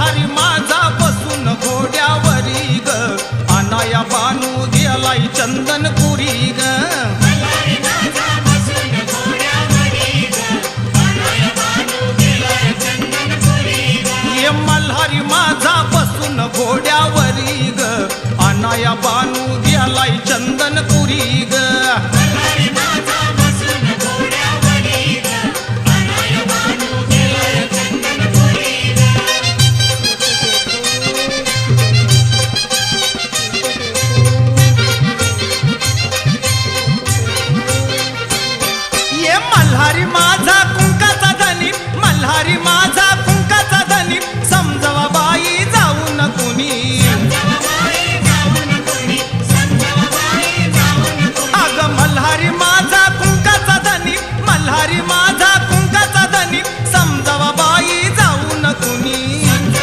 मल्हारी माझा बसून घोड्यावरी ग अनाया बानू गेलाय चंदनपुरी ग ये मल्हारी माझा बसून घोड्यावरी ग अनाया बानू गेलाय चंदनपुरी ग